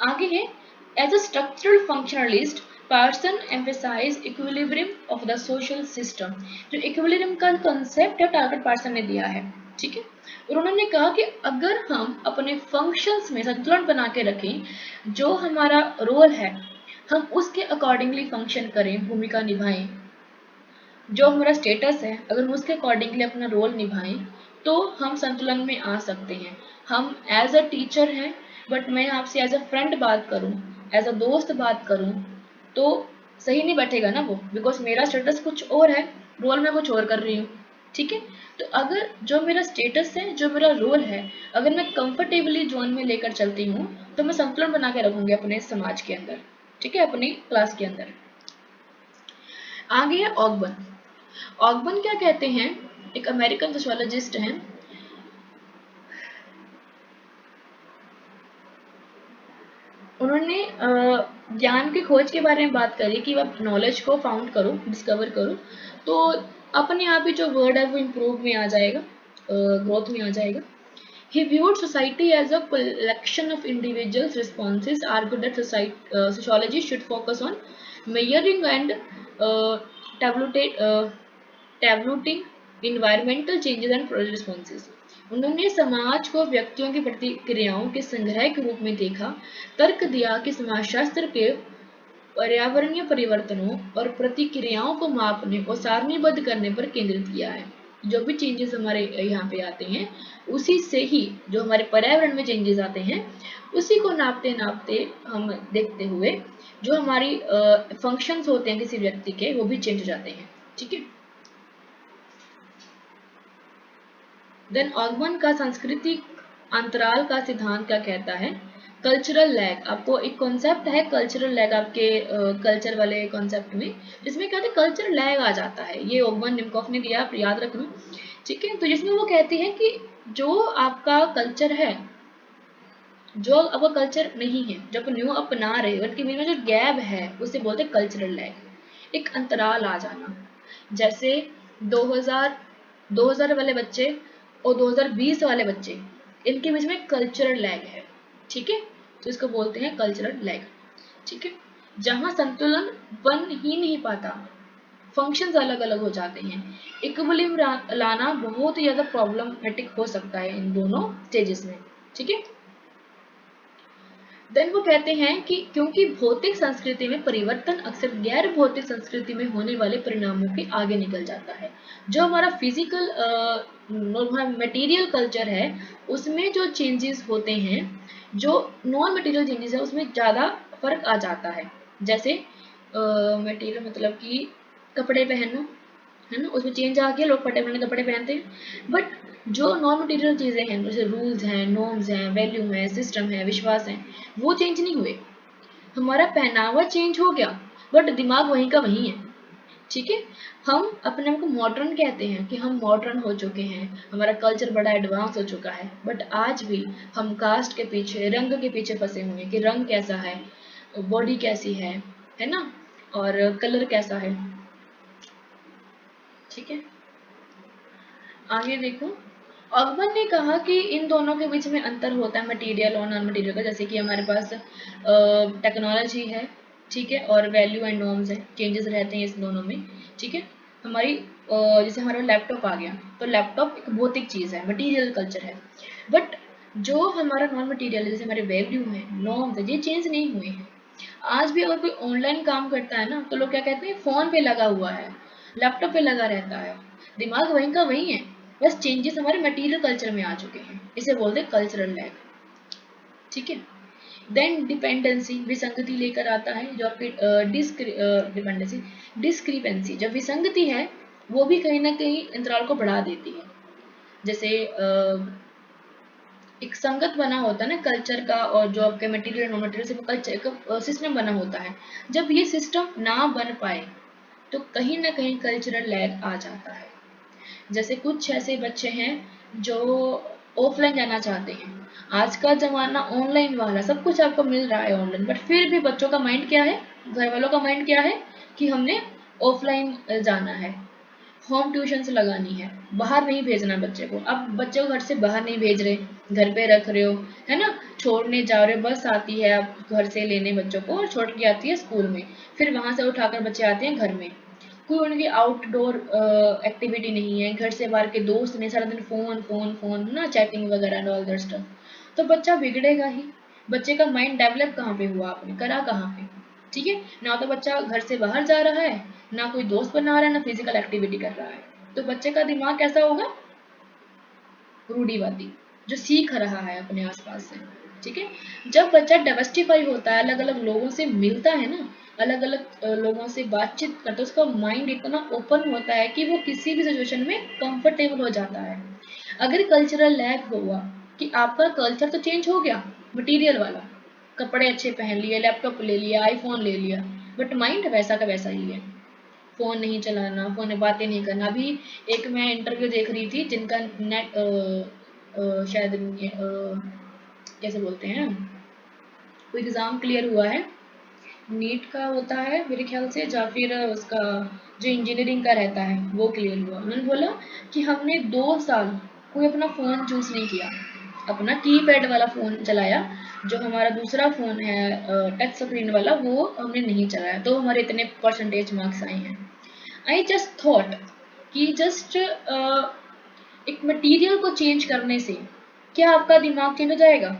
आगे है, as a structural functionalist Parsons emphasize equilibrium of the social system, जो इक्विलिब्रियम का कंसेप्ट है टारगेट पर्सन ने दिया है, ठीक है। और उन्होंने कहा कि अगर हम अपने फंक्शंस में संतुलन बना के रखें, जो हमारा रोल है हम उसके अकॉर्डिंगली फंक्शन करें, भूमिका निभाएं, जो हमारा स्टेटस है अगर हम उसके अकॉर्डिंगली अपना रोल निभाएं, तो हम संतुलन में आ सकते हैं। हम एज अ टीचर हैं, बट मैं आपसे एज अ फ्रेंड बात करूं, एज अ दोस्त बात करूं, तो सही नहीं बैठेगा ना वो, बिकॉज मेरा स्टेटस कुछ और है, रोल मैं कुछ और कर रही हूँ, ठीक है। तो अगर जो मेरा स्टेटस है, जो मेरा रोल है, अगर मैं कंफर्टेबली जोन में लेकर चलती हूँ, तो मैं संतुलन बना के रखूंगी अपने समाज के अंदर, ठीक है, अपनी क्लास के अंदर। आगे है ऑगबन। ऑगबन क्या कहते हैं, एक अमेरिकन सोशियोलॉजिस्ट हैं। उन्होंने ज्ञान की खोज के बारे में बात करी कि आप नॉलेज को फाउंड करो, डिस्कवर करो, तो अपने आप ही जो वर्ड है वो इम्प्रूव में आ जाएगा, ग्रोथ में आ जाएगा। He viewed society as a collection of individuals' responses, argued that sociology should focus on measuring and tabulating environmental changes and responses. उन्होंने समाज को व्यक्तियों की प्रतिक्रियाओं के संग्रह के रूप में देखा, तर्क दिया कि समाजशास्त्र के पर्यावरणीय परिवर्तनों और प्रतिक्रियाओं को मापने और सारणीबद्ध करने पर केंद्रित किया है। जो भी चेंजेस हमारे यहाँ पे आते हैं, उसी से ही जो हमारे पर्यावरण में चेंजेस आते हैं, उसी को नापते नापते हम देखते हुए जो हमारी फंक्शंस होते हैं किसी व्यक्ति के, वो भी चेंज हो जाते हैं, ठीक है। देन ऑगमन का सांस्कृतिक अंतराल का सिद्धांत क्या कहता है, कल्चरल लैग, आपको एक कॉन्सेप्ट है कल्चरल लैग आपके कल्चर वाले कॉन्सेप्ट में, जिसमें क्या है कल्चरल लैग आ जाता है, ये ओगमन निमकॉफ ने दिया, आप याद रखना, ठीक है। तो जिसमें वो कहती है कि जो आपका कल्चर है, जो आपका कल्चर नहीं है, जो आप न्यू अपना रहे हो, उनके बीच में जो गैप है उसे बोलते हैं कल्चरल लैग, एक अंतराल आ जाना। जैसे 2000 2000 वाले बच्चे और 2020 वाले बच्चे, इनके बीच में कल्चरल लैग है, ठीक है, तो इसको बोलते हैं कल्चरल लैग, ठीक है। जहाँ संतुलन बन ही नहीं पाता, फंक्शंस अलग अलग हो जाते हैं, इक्विलिब्रियम लाना बहुत ही ज़्यादा प्रॉब्लमेटिक हो सकता है इन दोनों स्टेजेस में, ठीक है। देन वो कहते हैं कि क्योंकि भौतिक संस्कृति में परिवर्तन अक्सर गैर भौतिक संस्कृति में होने वाले परिणामों के आगे निकल जाता है। जो हमारा फिजिकल मटेरियल कल्चर है उसमें जो चेंजेस होते हैं, जो नॉन मटेरियल चेंजेस है उसमें ज़्यादा फर्क आ जाता है। जैसे मटेरियल मतलब कि कपड़े पहनना, है ना, उसमें चेंज आ गया, लोग फटे पुराने कपड़े पहनते हैं। बट जो नॉन मटेरियल चीज़ें हैं जैसे रूल्स हैं, नॉर्म्स हैं, वैल्यू है, सिस्टम है, विश्वास है, वो चेंज नहीं हुए। हमारा पहनावा चेंज हो गया बट दिमाग वहीं का वहीं है। ठीक है, हम अपने आप को मॉडर्न कहते हैं कि हम मॉडर्न हो चुके हैं, हमारा कल्चर बड़ा एडवांस हो चुका है, बट आज भी हम कास्ट के पीछे, रंग के पीछे फंसे हुए हैं कि रंग कैसा है, बॉडी कैसी है ना, और कलर कैसा है। ठीक है, आगे देखो, अकबर ने कहा कि इन दोनों के बीच में अंतर होता है मटेरियल और नॉन मटेरियल का। जैसे कि हमारे पास टेक्नोलॉजी है, ठीक है, और वैल्यू एंड नॉर्म्स है, चेंजेस रहते हैं इस दोनों में। ठीक है, हमारी जैसे हमारा लैपटॉप आ गया तो लैपटॉप एक भौतिक चीज़ है, मटेरियल कल्चर है। बट जो हमारा नॉन मटेरियल है, जैसे हमारे वैल्यू है, नॉर्म्स है, ये चेंज नहीं हुए हैं। आज भी अगर कोई ऑनलाइन काम करता है ना तो लोग क्या कहते हैं, फ़ोन पे लगा हुआ है, लैपटॉप पे लगा रहता है, दिमाग वहीं का वहीं है, बस चेंजेस हमारे मटेरियल कल्चर में आ चुके हैं। इसे बोलते हैं कल्चरल लैग। ठीक है, देन डिपेंडेंसी विसंगति लेकर आता है, जो आपकी डिपेंडेंसी डिस्क्रिपेंसी, जब विसंगति है वो भी कहीं ना कहीं अंतराल को बढ़ा देती है। जैसे एक संगत बना होता है ना कल्चर का और जो आपके मटेरियल नॉन मटेरियल से कल्चर का सिस्टम बना होता है, जब ये सिस्टम ना बन पाए तो कहीं ना कहीं कल्चरल लैग आ जाता है। जैसे कुछ ऐसे बच्चे हैं जो ऑफलाइन जाना चाहते हैं, आज का ज़माना ऑनलाइन वाला, सब कुछ आपको मिल रहा है ऑनलाइन, बट फिर भी बच्चों का माइंड क्या है, घर वालों का माइंड क्या है कि हमने ऑफलाइन जाना है, होम ट्यूशन से लगानी है, बाहर नहीं भेजना बच्चे को। अब बच्चे को घर से बाहर नहीं भेज रहे, घर पे रख रहे हो, है ना, छोड़ने जा रहे हो, बस आती है आप घर से लेने बच्चों को और छोड़ के आती है स्कूल में, फिर वहां से उठाकर बच्चे आते हैं घर में। कोई उनकी आउटडोर एक्टिविटी नहीं है, घर से बाहर के दोस्त नहीं, सारा दिन फोन फोन फोन ना, चैटिंग वगैरह एंड ऑल दैट स्टफ। तो बच्चा बिगड़ेगा ही। बच्चे का माइंड डेवलप कहाँ पे हुआ, आपने करा कहाँ पे? ठीक है, ना तो बच्चा घर से बाहर जा रहा है, ना कोई दोस्त बना रहा है, ना फिजिकल एक्टिविटी कर रहा है, तो बच्चे का दिमाग कैसा होगा, रूढ़िवादी, जो सीख रहा है अपने आसपास से। ठीक है, जब बच्चा डाइवर्सिफाई होता है, अलग अलग लोगों से मिलता है ना, अलग अलग लोगों से बातचीत करता है, उसका माइंड इतना ओपन होता है कि वो किसी भी सिचुएशन में कंफर्टेबल हो जाता है। अगर कल्चरल लैग हुआ कि आपका कल्चर तो चेंज हो गया, मटीरियल वाला, कपड़े अच्छे पहन लिए, लैपटॉप ले लिया, आईफोन ले लिया, बट माइंड वैसा का वैसा ही है, फ़ोन नहीं चलाना, फ़ोन में बातें नहीं करना। अभी एक मैं इंटरव्यू देख रही थी जिनका नेट शायद कैसे बोलते हैं, कोई एग्ज़ाम क्लियर हुआ है, नीट का होता है मेरे ख्याल से, या फिर उसका जो इंजीनियरिंग का रहता है वो क्लियर हुआ। उन्होंने बोला कि हमने 2 साल कोई अपना फ़ोन चूज़ नहीं किया, अपना कीपैड वाला फ़ोन चलाया, जो हमारा दूसरा फ़ोन है टच स्क्रीन वाला वो हमने नहीं चलाया, तो हमारे इतने परसेंटेज मार्क्स आए हैं। आई जस्ट थॉट कि जस्ट एक मटेरियल को चेंज करने से क्या आपका दिमाग चेंज हो जाएगा?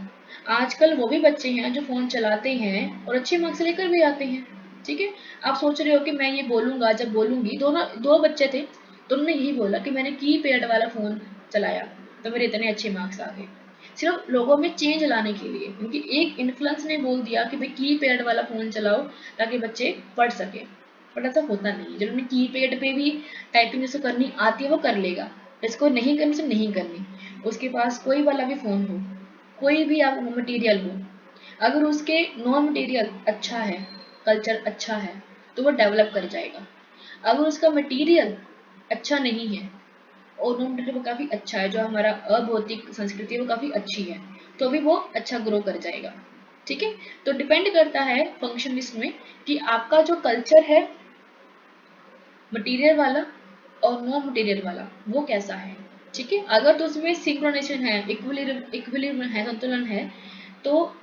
आजकल वो भी बच्चे हैं जो फ़ोन चलाते हैं और अच्छे मार्क्स लेकर भी आते हैं। ठीक है, आप सोच रहे हो कि मैं ये बोलूँगा, जब बोलूँगी, दोनों दो बच्चे थे, तुमने यही बोला कि मैंने कीपैड वाला फ़ोन चलाया तो मेरे इतने अच्छे मार्क्स आ गए, सिर्फ लोगों में चेंज लाने के लिए, क्योंकि एक इन्फ्लुएंस ने बोल दिया कि भाई कीपैड वाला फ़ोन चलाओ ताकि बच्चे पढ़ सकें। बट ऐसा होता नहीं है, जिन्होंने कीपैड पे भी टाइपिंग जिसको करनी आती है वो कर लेगा, जिसको नहीं करनी से नहीं करनी, उसके पास कोई वाला भी फ़ोन हो, कोई भी आप मटेरियल हो, अगर उसके नॉन मटेरियल अच्छा है, कल्चर अच्छा है, तो वो डेवलप कर जाएगा। अगर उसका मटेरियल अच्छा नहीं है और नॉन मटेरियल वो काफ़ी अच्छा है, जो हमारा अभौतिक संस्कृति है वो काफ़ी अच्छी है, तो भी वो अच्छा ग्रो कर जाएगा। ठीक है, तो डिपेंड करता है फंक्शन लिस्ट में कि आपका जो कल्चर है मटेरियल वाला और नॉन मटेरियल वाला वो कैसा है। ठीक है, अगर तो उसमें सिंक्रोनाइजेशन है, इक्विलिब्रियम है, तो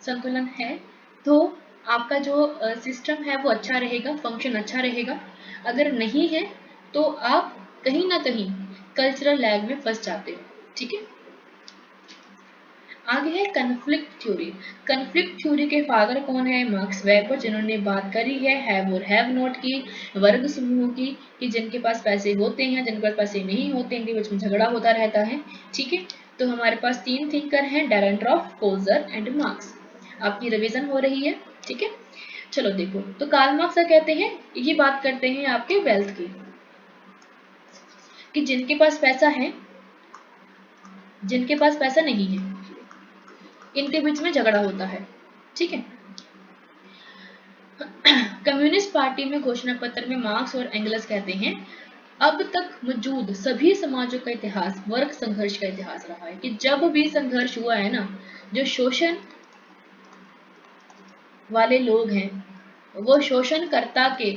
संतुलन है तो आपका जो सिस्टम है वो अच्छा रहेगा, फंक्शन अच्छा रहेगा। अगर नहीं है तो आप कहीं ना कहीं कल्चरल लैग में फंस जाते हो। ठीक है, आगे है कन्फ्लिक्ट थ्योरी। कन्फ्लिक्ट थ्योरी के फादर कौन है? मार्क्स वेबर, जिन्होंने बात करी है हैव और हैव नॉट की, वर्ग समूह की, कि जिनके पास पैसे होते हैं, जिनके पास पैसे नहीं होते, इनके बीच में झगड़ा होता रहता है। ठीक है, तो हमारे पास 3 थिंकर हैं, डेरेंड्रॉफ, कोजर एंड मार्क्स। आपकी रिवीजन हो रही है। ठीक है, चलो देखो, तो कार्ल मार्क्स क्या कहते हैं, ये बात करते हैं आपके वेल्थ की, कि जिनके पास पैसा है, जिनके पास पैसा नहीं है, इनके बीच में झगड़ा होता है। ठीक है, कम्युनिस्ट पार्टी में घोषणा पत्र में मार्क्स और एंगल्स कहते हैं अब तक मौजूद सभी समाजों का इतिहास वर्ग संघर्ष का इतिहास रहा है, कि जब भी संघर्ष हुआ है ना, जो शोषण वाले लोग हैं वो शोषणकर्ता के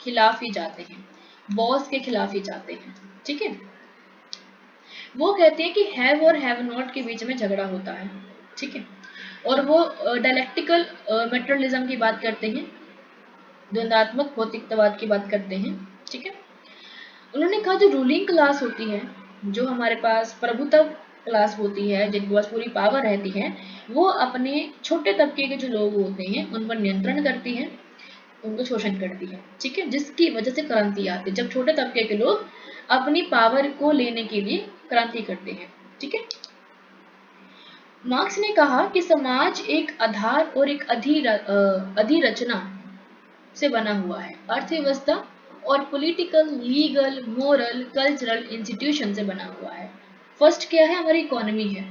खिलाफ ही जाते हैं, बॉस के खिलाफ ही जाते हैं। ठीक है, वो कहते हैं कि हैव और हैव नॉट के बीच में झगड़ा होता है। ठीक है, और वो डायलेक्टिकल मेटेरियलिज्म की बात करते हैं, द्वंदात्मक भौतिकतावाद की बात करते हैं। ठीक है, उन्होंने कहा जो रूलिंग क्लास होती है, जो हमारे पास प्रभुत्व क्लास होती है, जिनके पास पूरी पावर रहती है, वो अपने छोटे तबके के जो लोग होते हैं उन पर नियंत्रण करती है, उनको शोषण करती है। ठीक है, जिसकी वजह से क्रांति आती है, जब छोटे तबके के लोग अपनी पावर को लेने के लिए क्रांति करते हैं। ठीक है, मार्क्स ने कहा कि समाज एक आधार और एक अधिरचना से बना हुआ है, अर्थव्यवस्था और political, legal, moral, cultural institution से बना हुआ है। फर्स्ट क्या है? हमारी इकोनॉमी है,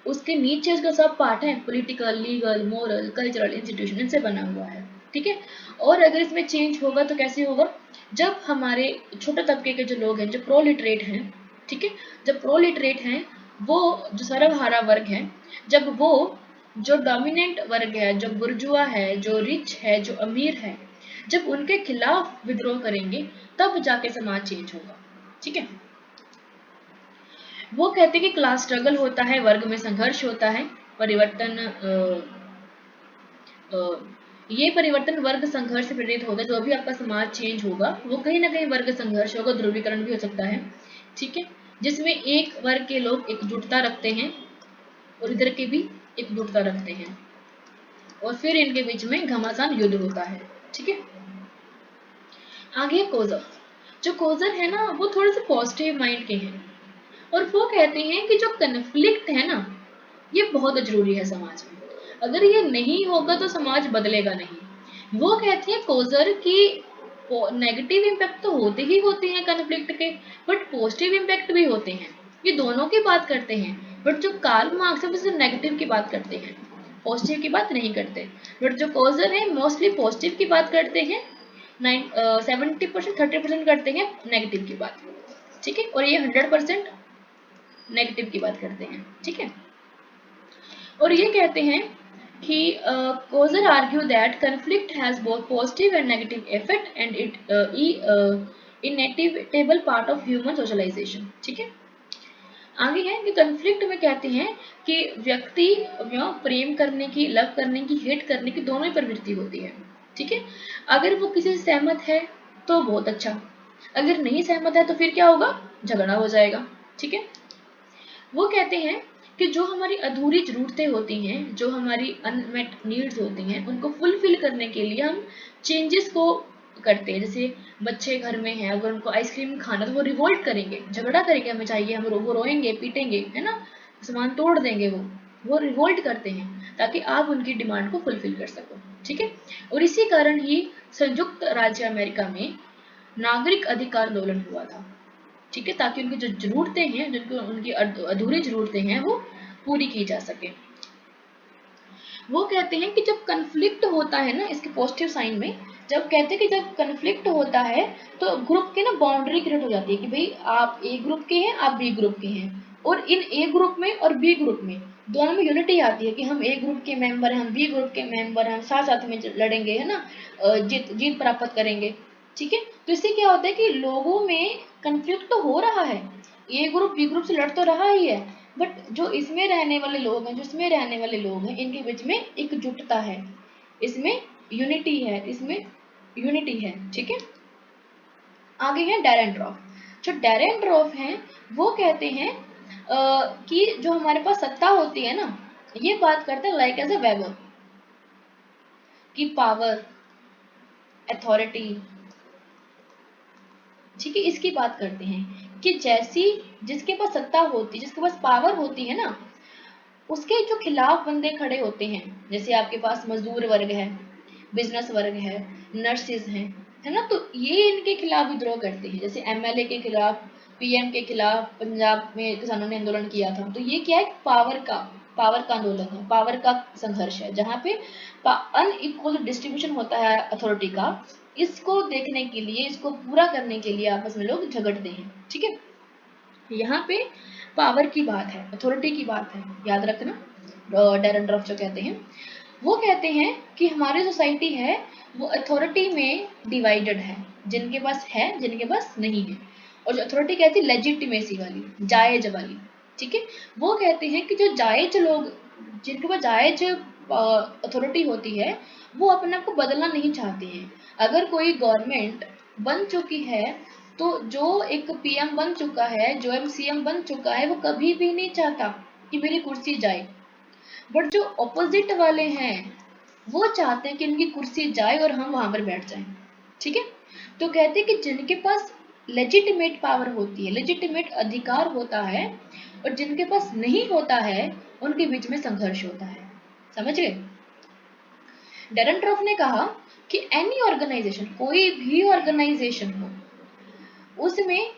उसके नीचे उसका सब पार्ट है, political, legal, moral, cultural institution, इनसे बना हुआ है। ठीक है, और अगर इसमें चेंज होगा तो कैसे होगा? जब हमारे छोटे तबके के जो लोग हैं, जो प्रोलिटरेट हैं, ठीक है, जब प्रोलिटरेट हैं, वो जो सर्वहारा वर्ग है, जब वो जो डोमिनेंट वर्ग है, जो बुर्जुआ है, जो रिच है, जो अमीर है, जब उनके खिलाफ विद्रोह करेंगे तब जाके समाज चेंज होगा। ठीक है, वो कहते हैं कि क्लास स्ट्रगल होता है, वर्ग में संघर्ष होता है, परिवर्तन ये परिवर्तन वर्ग संघर्ष से प्रेरित होता है। जो भी आपका समाज चेंज होगा वो कहीं ना कहीं वर्ग संघर्ष होगा, ध्रुवीकरण भी हो सकता है। ठीक है, जिसमें एक वर्ग के लोग एकजुटता रखते हैं और इधर के भी एकजुटता रखते हैं, और फिर इनके बीच में घमासान युद्ध होता है। ठीक है, आगे कोजर। जो कोजर है ना, वो थोड़े से पॉजिटिव माइंड के हैं, और वो कहते हैं कि जो कन्फ्लिक्ट है ना, ये बहुत जरूरी है समाज में, अगर ये नहीं होगा तो समाज बदलेगा नहीं। वो कहते हैं कोजर की नेगेटिव इम्पैक्ट तो होते ही होते हैं कन्फ्लिक्ट के, बट पॉजिटिव इम्पैक्ट भी होते हैं, ये दोनों की बात करते हैं। बट जो कार्ल मार्क्स है वो सिर्फ नेगेटिव की बात करते हैं, पॉजिटिव की बात नहीं करते। बट जो कोजर है मोस्टली पॉजिटिव की बात करते हैं, 70% 30% करते हैं नेगेटिव की बात। ठीक है, और ये 100% नेगेटिव की बात करते हैं। ठीक है, और ये कहते हैं कि Coser argue that conflict has both positive and negative effect and it inevitable part of human socialization. ठीक है, आगे है कि कन्फ्लिक्ट में कहते हैं कि व्यक्ति में प्रेम करने की, लव करने की, हेट करने की दोनों ही प्रवृत्ति होती है। ठीक है, अगर वो किसी से सहमत है तो बहुत अच्छा, अगर नहीं सहमत है तो फिर क्या होगा? झगड़ा हो जाएगा। ठीक है, वो कहते हैं कि जो हमारी अधूरी ज़रूरतें होती हैं, जो हमारी अनमेट नीड्स होती हैं, उनको फुलफिल करने के लिए हम चेंजेस को करते हैं। जैसे बच्चे घर में हैं, अगर उनको आइसक्रीम खाना तो वो रिवोल्ट करेंगे, झगड़ा करेंगे, हमें चाहिए, हम वो रोएंगे, पीटेंगे, है ना, सामान तोड़ देंगे, वो रिवोल्ट करते हैं ताकि आप उनकी डिमांड को फुलफिल कर सको। ठीक है, और इसी कारण ही संयुक्त राज्य अमेरिका में नागरिक अधिकार आंदोलन हुआ था। ठीक है, ताकि उनकी जो ज़रूरतें हैं, जिनको उनकी अधूरी ज़रूरतें हैं, वो पूरी की जा सके। वो कहते हैं कि जब कन्फ्लिक्ट होता है ना, इसके पॉजिटिव साइन में जब कहते हैं कि जब कन्फ्लिक्ट होता है तो ग्रुप की ना बाउंड्री क्रिएट हो जाती है, कि भाई आप ए ग्रुप के हैं, आप बी ग्रुप के हैं, और इन ए ग्रुप में और बी ग्रुप में दोनों में यूनिटी आती है कि हम ए ग्रुप के मेंबर हैं, हम बी ग्रुप के मेंबर हैं, हम साथ साथ में लड़ेंगे, है ना, जीत जीत प्राप्त करेंगे। ठीक है, तो इससे क्या होता है कि लोगों में कंफ्लिक्ट तो हो रहा है, ए ग्रुप बी ग्रुप से लड़ तो रहा ही है, बट जो इसमें रहने वाले लोग हैं, जो इसमें रहने वाले लोग हैं, इनके बीच में एकजुटता है, इसमें यूनिटी है, इसमें यूनिटी है। ठीक है, आगे है डेरेंड्रॉफ। जो डेरेंड्रॉफ हैं वो कहते हैं कि जो हमारे पास सत्ता होती है ना, ये बात करते हैं लाइक एज ए वेबर, कि पावर, अथॉरिटी, ठीक है, इसकी बात करते हैं कि जैसी जिसके पास सत्ता होती है, जिसके पास पावर होती है ना, उसके जो खिलाफ बंदे खड़े होते हैं, जैसे आपके पास मजदूर वर्ग है, बिजनेस वर्ग है, नर्सिस हैं, है ना, तो ये इनके खिलाफ विद्रोह करते हैं। जैसे एमएलए के खिलाफ, पीएम के खिलाफ पंजाब में किसानों ने आंदोलन किया था, तो ये क्या है, पावर का आंदोलन है, पावर का संघर्ष है, जहाँ पे अनइक्वल डिस्ट्रीब्यूशन होता है अथॉरिटी का, इसको देखने के लिए, इसको पूरा करने के लिए आपस में लोग झगड़ते हैं, ठीक है। यहाँ पे पावर की बात है, अथॉरिटी की बात है, याद रखना। डेरेनड्रॉफ जो कहते हैं, वो कहते हैं कि हमारी सोसाइटी है वो अथॉरिटी में डिवाइडेड है, जिनके पास है, जिनके पास नहीं है। और जो अथॉरिटी कहती है लेजिटिमेसी वाली, जायज वाली, ठीक है, वो कहते हैं कि जो जायज लोग, जिनके पास जायज अथॉरिटी होती है, वो अपने आप को बदलना नहीं चाहते हैं। अगर कोई गवर्नमेंट बन चुकी है, तो जो एक पीएम बन चुका है, जो एमसीएम बन चुका है, वो कभी भी नहीं चाहता कि मेरी कुर्सी जाए। बट जो ऑपोजिट वाले हैं, वो चाहते हैं कि इनकी कुर्सी जाए और हम वहां पर बैठ जाएं, ठीक है। तो कहते हैं कि जिनके पास लेजिटिमेट पावर होती है, लेजिटिमेट अधिकार होता है, और जिनके पास नहीं होता है, उनके बीच में संघर्ष होता है। समझ गए? डेरेनट्रॉफ ने कहा कि एनी ऑर्गेनाइजेशन, कोई भी ऑर्गेनाइजेशन हो, उसमें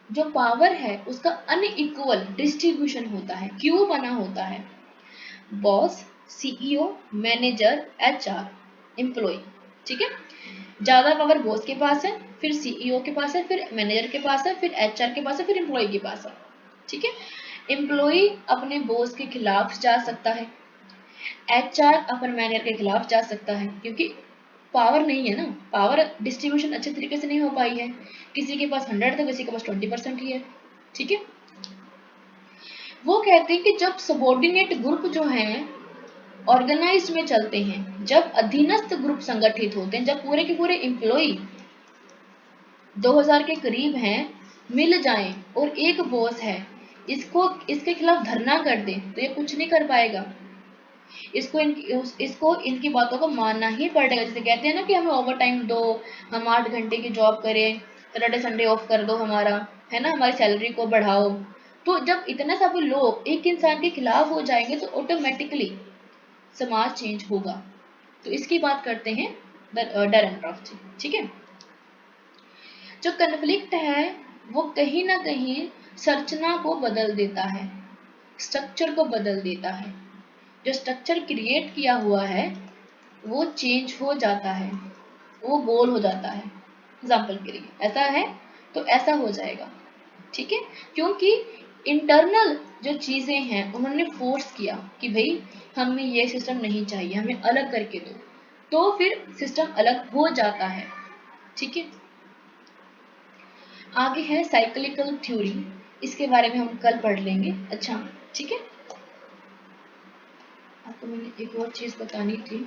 जो पावर है उसका अनइक्वल डिस्ट्रीब्यूशन होता है, क्यों बना होता है। Boss, CEO, manager, HR, employ, ठीक है। ज्यादा पावर बॉस के पास है, फिर सीईओ के पास है, फिर मैनेजर के पास है, फिर एचआर के पास है, फिर एम्प्लॉय के पास है, ठीक है। एम्प्लॉय अपने बॉस के खिलाफ जा सकता है, एचआर अपने मैनेजर के खिलाफ जा सकता है, क्योंकि पावर नहीं है ना, पावर डिस्ट्रीब्यूशन अच्छे तरीके से नहीं हो पाई है, किसी के पास 100 तो किसी के पास 20% ही है, ठीक है। वो कहते हैं कि जब सबॉर्डिनेट ग्रुप जो हैं ऑर्गेनाइज में चलते हैं, जब अधीनस्थ ग्रुप संगठित होते हैं, जब पूरे के पूरे एम्प्लॉय 2000 के करीब हैं, मिल जाएं और एक बॉस है, इसके खिलाफ धरना कर दे, तो ये कुछ नहीं कर पाएगा। इसको इनकी बातों को मानना ही पड़ेगा। जैसे कहते हैं ना कि हमें ओवर टाइम दो, हम 8 घंटे की जॉब करें, सैटरडे संडे ऑफ कर दो हमारा, है ना, हमारी सैलरी को बढ़ाओ। तो जब इतने सब लोग एक इंसान के खिलाफ हो जाएंगे, तो ऑटोमेटिकली समाज चेंज होगा। तो इसकी बात करते हैं डेरेनट्रॉफ जी, ठीक है। जो कन्फ्लिक्ट है वो कहीं ना कहीं संरचना को बदल देता है, स्ट्रक्चर को बदल देता है। जो स्ट्रक्चर क्रिएट किया हुआ है वो चेंज हो जाता है, वो गोल हो जाता है। एग्जाम्पल के लिए ऐसा है तो ऐसा हो जाएगा, ठीक है, क्योंकि इंटरनल जो चीजें हैं उन्होंने फोर्स किया कि भाई हमें ये सिस्टम नहीं चाहिए, हमें अलग करके दो, तो फिर सिस्टम अलग हो जाता है, ठीक है। आगे है साइक्लिकल थ्योरी, इसके बारे में हम कल पढ़ लेंगे, अच्छा, ठीक है। आपको मैंने एक और चीज बतानी थी।